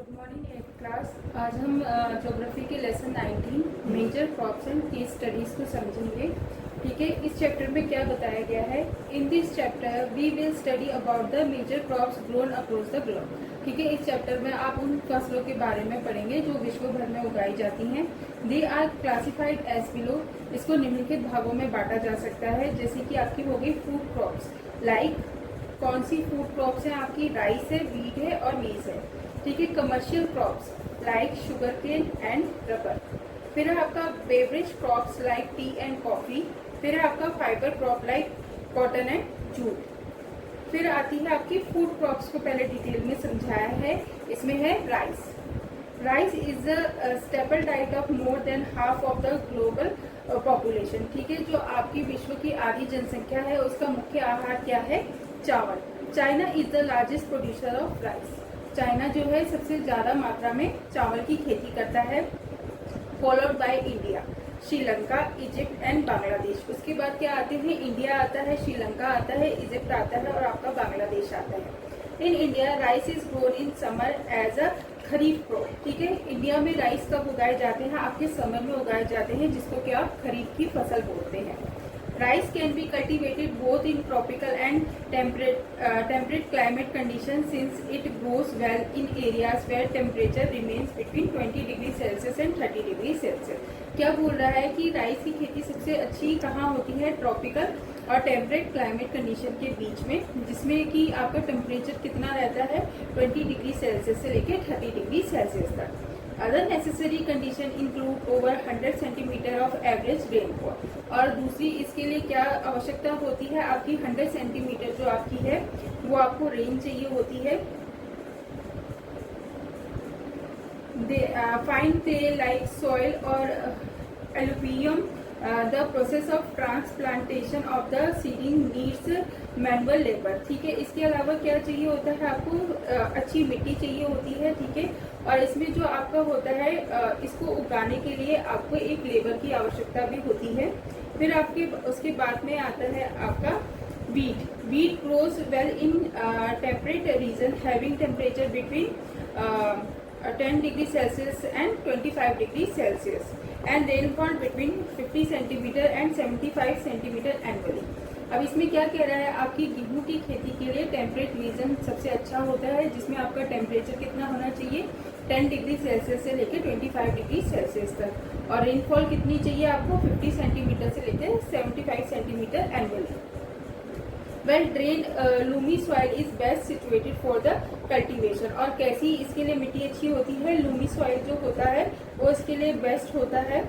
Good morning eight class. आज हम geography के lesson 19 major crops and case studies को समझेंगे। ठीक है, इस चैप्टर में क्या बताया गया है? In this chapter we will study about the major crops grown across the globe. ठीक है, इस चैप्टर में आप उन फसलों के बारे में पढ़ेंगे जो विश्व भर में उगाई जाती हैं। They are classified as below. इसको निम्नलिखित भागों में बांटा जा सकता है, जैसे कि आपकी हो गई फूड क्रॉप्स। लाइक कौन सी फूड क्रॉप्स हैं आपकी? राइस है, वीट है और मेज है। ठीक है, commercial crops like sugar cane and rubber. फिर है आपका beverage crops like tea and coffee. फिर है आपका fibre crop like cotton and jute. फिर आती है आपकी फूड क्रॉप्स को पहले डिटेल में समझाया है। इसमें है rice. Rice is the staple diet of more than half of the global population. ठीक है, जो आपकी विश्व की आधी जनसंख्या है उसका मुख्य आहार क्या है? चावल। China is the largest producer of rice. China जो है सबसे ज्यादा मात्रा में चावल की खेती करता है। Followed by India, Sri Lanka, Egypt and Bangladesh. उसके बाद क्या आते हैं? इंडिया आता है, श्रीलंका आता है, इजिप्ट आता है और आपका बांग्लादेश आता है। In India rice is grown in summer as a kharif crop. ठीक है, इंडिया में राइस कब उगाए जाते हैं? आपके समर में उगाए जाते हैं, जिसको कि आप खरीफ की फसल बोलते हैं। Rice can be cultivated both in tropical and temperate climate conditions, since it grows well in areas where temperature remains between 20 degree Celsius and 30 degree Celsius. क्या बोल रहा है कि राइस की खेती सबसे अच्छी कहाँ होती है? ट्रॉपिकल और टेम्परेट क्लाइमेट कंडीशन के बीच में, जिसमें कि आपका टेम्परेचर कितना रहता है? 20 डिग्री सेल्सियस से लेकर 30 डिग्री सेल्सियस तक। Other necessary condition include over 100 centimetre of average rainfall. और दूसरी इसके लिए क्या आवश्यकता होती है? आपकी 100 सेंटीमीटर जो आपकी है वो आपको रेन चाहिए होती है। फाइन क्ले लाइक सॉइल और alluvium. The process of transplantation of the seeding needs manual labour. ठीक है, इसके अलावा क्या चाहिए होता है आपको? अच्छी मिट्टी चाहिए होती है। ठीक है, और इसमें जो आपका होता है इसको उगाने के लिए आपको एक लेबर की आवश्यकता भी होती है। फिर आपके उसके बाद में आता है आपका wheat. Wheat grows well in temperate region having temperature between 10 degree Celsius and 25 degree Celsius and rainfall between 50 centimetre and 75 centimetre annually. अब इसमें क्या कह रहा है? आपकी गेहूं की खेती के लिए टेम्परेट रीजन सबसे अच्छा होता है, जिसमें आपका टेम्परेचर कितना होना चाहिए? 10 डिग्री सेल्सियस से लेकर 25 डिग्री सेल्सियस तक। और रेनफॉल कितनी चाहिए आपको? 50 सेंटीमीटर से लेकर 75 centimetre annually. Well drain Lumi soil is best situated for the cultivation. और कैसी इसके लिए मिट्टी अच्छी होती है? लूमी सॉइल जो होता है वो इसके लिए बेस्ट होता है।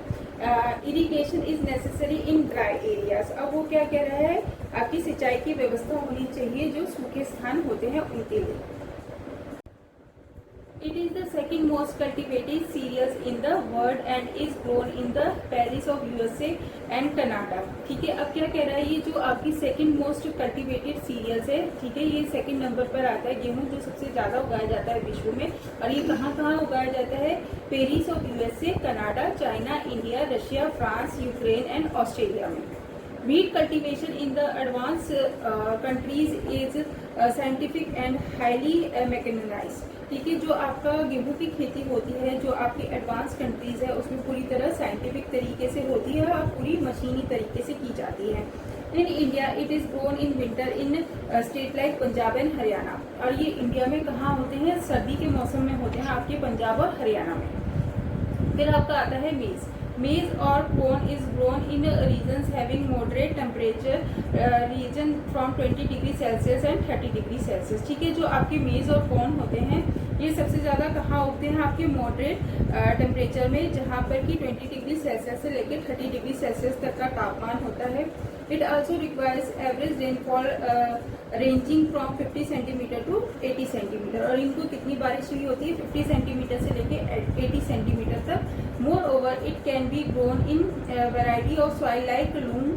Irrigation is necessary in dry areas. अब वो क्या कह रहा है? आपकी सिंचाई की व्यवस्था होनी चाहिए जो सूखे स्थान होते हैं उनके लिए। It is the second most cultivated cereals in the world and is grown in the Paris of USA and Canada। ठीक है, अब क्या कह रहा है? ये जो आपकी सेकंड मोस्ट कल्टिवेटेड सीरियल्स है, ठीक है, ये सेकंड नंबर पर आता है। गेहूं जो सबसे ज्यादा उगाया जाता है विश्व में, और ये कहाँ कहाँ उगाया जाता है? Paris of USA, Canada, China, India, Russia, France, Ukraine and Australia में। Wheat cultivation in the advanced countries is scientific and highly mechanized। ठीक है, जो आपका गेहूं की खेती होती है जो आपकी एडवांस कंट्रीज है उसमें पूरी तरह साइंटिफिक तरीके से होती है और पूरी मशीनी तरीके से की जाती है। In India it is grown in winter in state like Punjab and Haryana. और ये इंडिया में कहाँ होते हैं? सर्दी के मौसम में होते हैं, आपके पंजाब और हरियाणा में। फिर आपका आता है मेज। Maize or corn is grown in regions having moderate temperature region from 20 degree Celsius and 30 degree Celsius. ठीक है, जो आपके मेज और कॉर्न होते हैं ये सबसे ज़्यादा कहाँ उगते हैं? आपके मॉडरेट टेम्परेचर में, जहाँ पर कि 20 डिग्री सेल्सियस से लेकर 30 डिग्री सेल्सियस तक का तापमान होता है। It also requires average rainfall ranging from 50 centimetre to 80 centimetre. और इनको कितनी बारिश हुई होती है? 50 सेंटीमीटर से लेकर 80 सेंटीमीटर तक। More over it can be grown in variety of soil like loam,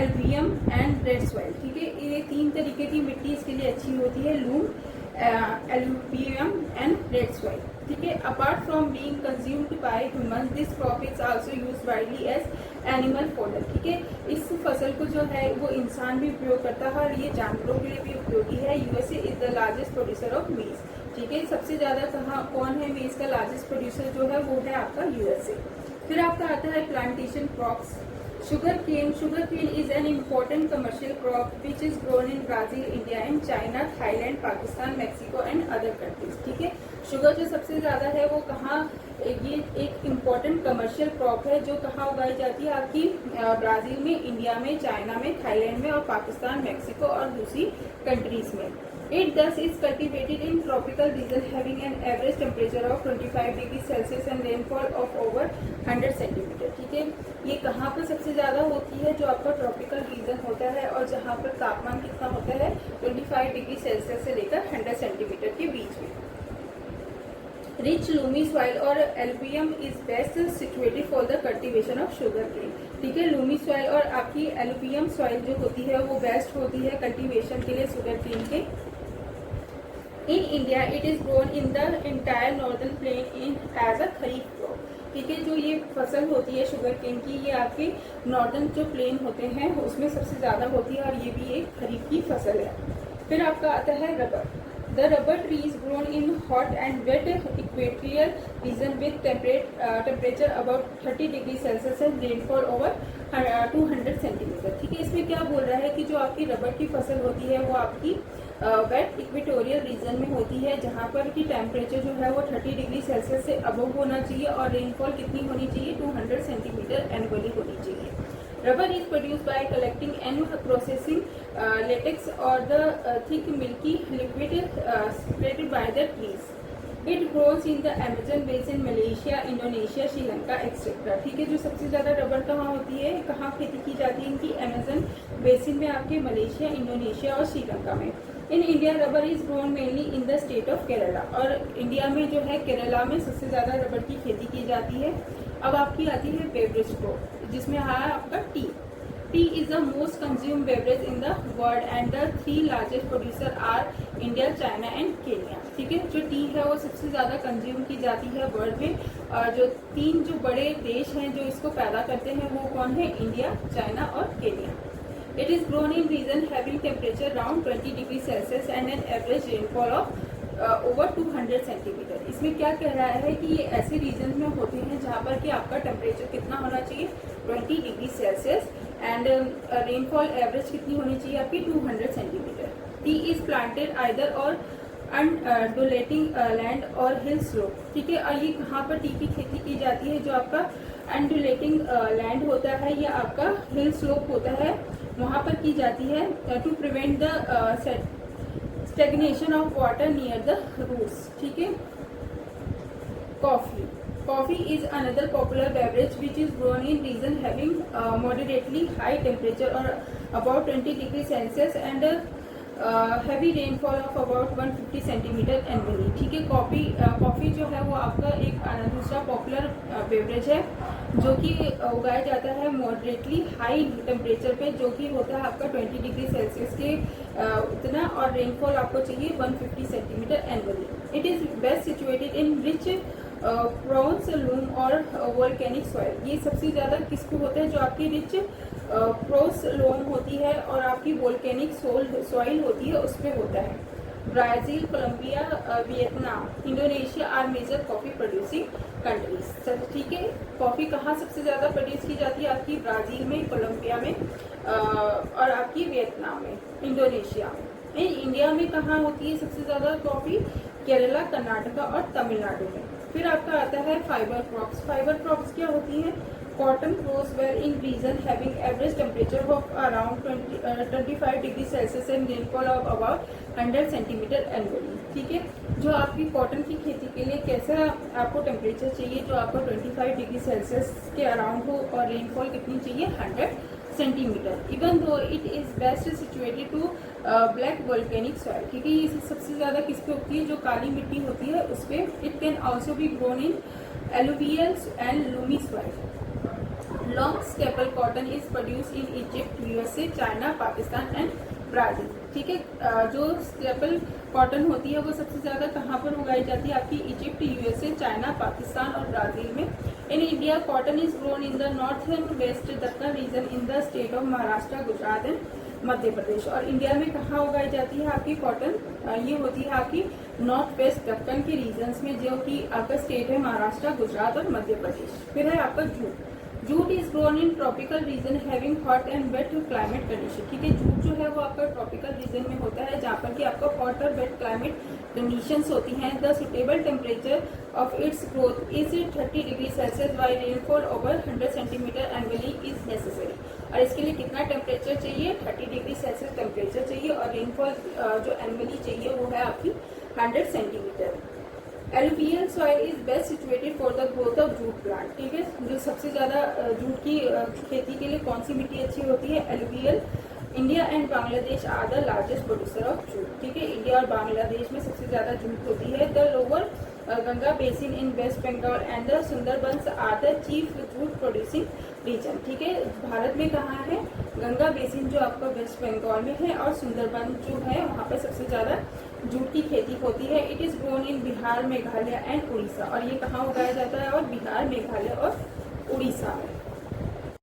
alluvium and red soil. ठीक है, ये तीन तरीके की मिट्टी इसके लिए अच्छी होती है, loam, alluvium and red soil. ठीक है, apart from being consumed by human this crop is also used widely as animal fodder. ठीक है, इस फसल को जो है वो इंसान भी उपयोग करता है और ये जानवरों के लिए भी उपयोगी है। USA is the largest producer of meat. ठीक है। सबसे ज्यादा कहाँ कौन है मेज का लार्जेस्ट प्रोड्यूसर जो है वो है आपका यूएसए। फिर आपका आता है plantation crops. Sugar cane is an important commercial crop which is grown in Brazil, India and China, Thailand, Pakistan, Mexico and other countries. ठीक है, शुगर जो सबसे ज्यादा है वो कहाँ, ये एक इम्पोर्टेंट कमर्शियल क्रॉप है जो कहाँ उगाई जाती है आपकी ब्राजील में, इंडिया में, चाइना में, थाईलैंड में और पाकिस्तान, मैक्सिको और दूसरी कंट्रीज में। It thus is cultivated in tropical region having an average temperature of 25 degree Celsius and rainfall of over 100 centimetre. ठीक है, ये कहाँ पर सबसे ज्यादा होती है, जो आपका ट्रॉपिकल रीजन होता है और जहाँ पर तापमान कितना होता है 25 डिग्री सेल्सियस से लेकर 100 सेंटीमीटर के बीच में। रिच लूमी सॉइल और alluvium is best situated for the cultivation of sugar cane. ठीक है, लूमी सॉइल और आपकी एलुवियम सॉइल जो होती है वो बेस्ट होती है कल्टीवेशन के लिए शुगर केन के। In India it is grown in the entire northern plain in as a kharif crop. ठीक है, जो ये फसल होती है शुगर केन की, ये आपके नॉर्दर्न जो प्लेन होते हैं उसमें सबसे ज्यादा होती है और ये भी एक खरीफ की फसल है। फिर आपका आता है rubber. The rubber tree is grown in hot and wet equatorial region with temperature about 30 degree Celsius and rainfall over 200 centimetre. ठीक है, इसमें क्या बोल रहा है कि जो आपकी रबर की फसल होती है वो आपकी वेट इक्वेटोरियल रीजन में होती है, जहाँ पर की टेम्परेचर जो है वो 30 डिग्री सेल्सियस से अबव होना चाहिए और रेनफॉल कितनी होनी चाहिए 200 सेंटीमीटर एनुअली होनी चाहिए। Rubber is produce by collecting and processing latex और the thick milky liquid separated by the trees. It grows in the Amazon basin, Malaysia, Indonesia, Sri Lanka etcetera. ठीक है, जो सबसे ज्यादा रबर कहाँ होती है, कहाँ खेती की जाती है इनकी, अमेजन बेसिन में आपके मलेशिया, इंडोनेशिया और श्रीलंका में। In India rubber is grown mainly in the state of Kerala, और इंडिया में जो है केरला में सबसे ज्यादा रबर की खेती की जाती है। अब आपकी आती है बेवरेज क्रॉप, जिसमें है आपका T. T is the most consume beverage in the world and the 3 largest producer R India, China and Kenya. ठीक है, जो टी है वो सबसे ज्यादा कंज्यूम की जाती है वर्ल्ड में, और जो 3 जो बड़े देश हैं जो इसको पैदा करते हैं वो कौन है, इंडिया, चाइना और Kenya. It is grown in region having temperature around 20 degree Celsius and an average rainfall of over 200 centimetre. इसमें क्या कह रहा है कि ये ऐसे रीजन में होते हैं जहाँ पर कि आपका टेम्परेचर कितना होना चाहिए 20 degree Celsius and rainfall average कितनी होनी चाहिए आपकी 200 centimetre. T is planted either और अनडुलेटिंग लैंड और हिल स्लोप। ठीक है, और ये कहाँ पर टी की खेती की जाती है, जो आपका अनडुलेटिंग लैंड होता है या आपका हिल स्लोप होता है वहाँ पर की जाती है to prevent the stagnation of water near the roots. ठीक है, coffee is another popular beverage which is grown in region having moderately high temperature और about 20 degree Celsius and heavy rainfall of about 150 centimetre annually. ठीक है, coffee जो है वो आपका एक दूसरा पॉपुलर बेवरेज है जो कि उगाया जाता है मॉडरेटली हाई टेम्परेचर पे, जो कि होता है आपका 20 डिग्री सेल्सियस के उतना, और रेनफॉल आपको चाहिए 150 centimetre annually. It is best situated in rich prawns loom और वोल्केनिक सॉइल। ये सबसे ज्यादा किसको होता है, जो आपकी रिच प्रोस लोम होती है और आपकी वोल्केनिक सॉइल होती है उस पर होता है। Brazil, Colombia, Vietnam, Indonesia are major coffee producing countries. ठीक है, कॉफी कहाँ सबसे ज्यादा प्रोड्यूस की जाती है आपकी ब्राजील में, कोलंबिया में और आपकी वियतनाम में, इंडोनेशिया में। इंडिया में कहाँ होती है सबसे ज्यादा कॉफी, केरला, कर्नाटका और तमिलनाडु में। फिर आपका आता है फाइबर क्रॉप्स। फाइबर क्रॉप्स क्या होती है, cotton grows well in region having average temperature of around 25 degree Celsius and rainfall of about 100 centimetre annually. ठीक है, जो आपकी कॉटन की खेती के लिए कैसा आपको टेम्परेचर चाहिए, जो आपको 25 डिग्री सेल्सियस के अराउंड हो और रेनफॉल कितनी चाहिए 100 centimetre. Even though it is best situated to black volcanic soil. ठीक है, ये सबसे ज्यादा किस पे होती है, जो काली मिट्टी होती है उस पे। It can also be grown in alluvial and Lumi soil. Long staple cotton is produce in Egypt, USA, China, Pakistan and Brazil. ठीक है, जो स्टेपल कॉटन होती है वो सबसे ज्यादा कहाँ पर उगाई जाती है आपकी इजिप्ट, यूएसए, चाइना, पाकिस्तान और ब्राजील में। In India cotton is grown in the north and west Deccan region in the state of Maharashtra, Gujarat and Madhya Pradesh. और इंडिया में कहाँ उगाई जाती है आपकी कॉटन? ये होती है आपकी नॉर्थ वेस्ट दक्कन के रीजन्स में, जो कि आपका स्टेट है महाराष्ट्र, गुजरात और मध्य प्रदेश। फिर है आपका jute. Jute is grown in tropical region having hot and wet climate condition. ठीक है, जूट जो है वो आपका ट्रॉपिकल रीजन में होता है, जहाँ पर कि आपका हॉट और वेट क्लाइमेट कंडीशंस होती हैं। The suitable temperature of its growth is 30 degree Celsius, while rainfall over 100 centimetre annually is necessary. और इसके लिए कितना टेम्परेचर चाहिए? 30 डिग्री सेल्सियस टेम्परेचर चाहिए, और रेनफॉल जो एनुअली चाहिए वो है आपकी 100 centimetre. Alluvial soil is best situated for the growth of jute plant. ठीक है, जो सबसे ज्यादा जूट की खेती के लिए कौन सी मिट्टी अच्छी होती है? Alluvial. India and Bangladesh are the largest producer of jute. ठीक है, इंडिया और बांग्लादेश में सबसे ज्यादा जूट होती है। The lower Ganga basin in West Bengal and the Sundarbans are the chief jute producing region. ठीक है, भारत में कहाँ है? गंगा बेसिन जो आपका वेस्ट बंगाल में है, और सुंदरबन जो है वहाँ पर सबसे ज्यादा जूट की खेती होती है। It is grown in Bihar, Meghalaya and Orissa. और ये कहाँ उगाया जाता है? और बिहार, मेघालय और उड़ीसा में।